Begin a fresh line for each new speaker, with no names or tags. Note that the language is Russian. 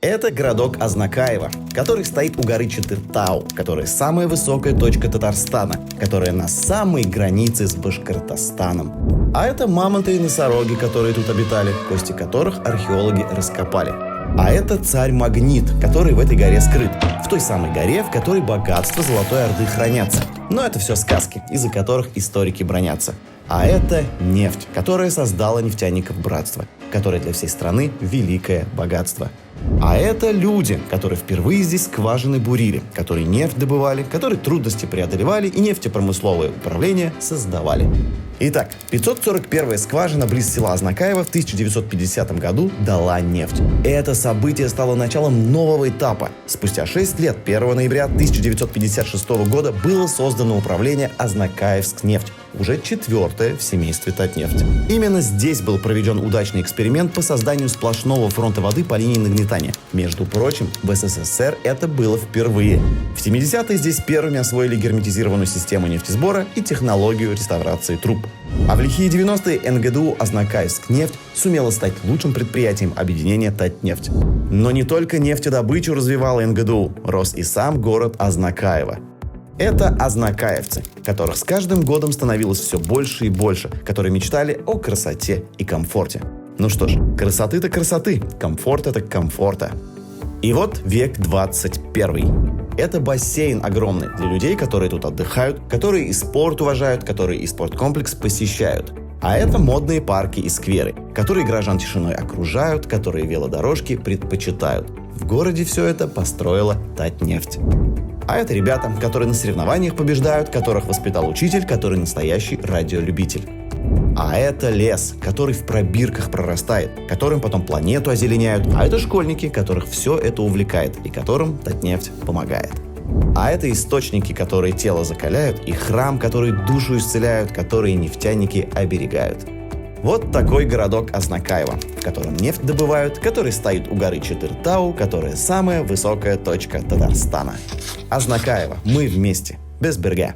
Это городок Азнакаево, который стоит у горы Чатыртау, которая самая высокая точка Татарстана, которая на самой границе с Башкортостаном. А это мамонты и носороги, которые тут обитали, кости которых археологи раскопали. А это царь-магнит, который в этой горе скрыт, в той самой горе, в которой богатства Золотой Орды хранятся. Но это все сказки, из-за которых историки бранятся. А это нефть, которая создала нефтяников братства, которое для всей страны великое богатство. А это люди, которые впервые здесь скважины бурили, которые нефть добывали, которые трудности преодолевали и нефтепромысловое управление создавали. Итак, 541-я скважина близ села Азнакаево в 1950 году дала нефть. Это событие стало началом нового этапа. Спустя 6 лет, 1 ноября 1956 года, было создано управление Азнакаевскнефть, уже 4-е в семействе Татнефть. Именно здесь был проведен удачный эксперимент по созданию сплошного фронта воды по линии нагнетания. Между прочим, в СССР это было впервые. В 70-е здесь первыми освоили герметизированную систему нефтесбора и технологию реставрации труб. А в лихие 90-е НГДУ Азнакаевскнефть сумела стать лучшим предприятием объединения Татнефть. Но не только нефтедобычу развивала НГДУ, рос и сам город Азнакаево. Это азнакаевцы, которых с каждым годом становилось все больше и больше, которые мечтали о красоте и комфорте. Ну что ж, красоты-то красоты, комфорта-то комфорта. И вот век 21. Это бассейн огромный для людей, которые тут отдыхают, которые и спорт уважают, которые и спорткомплекс посещают. А это модные парки и скверы, которые горожан тишиной окружают, которые велодорожки предпочитают. В городе все это построила Татнефть. А это ребята, которые на соревнованиях побеждают, которых воспитал учитель, который настоящий радиолюбитель. А это лес, который в пробирках прорастает, которым потом планету озеленяют. А это школьники, которых все это увлекает и которым Татнефть помогает. А это источники, которые тело закаляют, и храм, который душу исцеляют, которые нефтяники оберегают. Вот такой городок Азнакаево, в котором нефть добывают, который стоит у горы Чатыртау, которая самая высокая точка Татарстана. Азнакаево, мы вместе, без берга.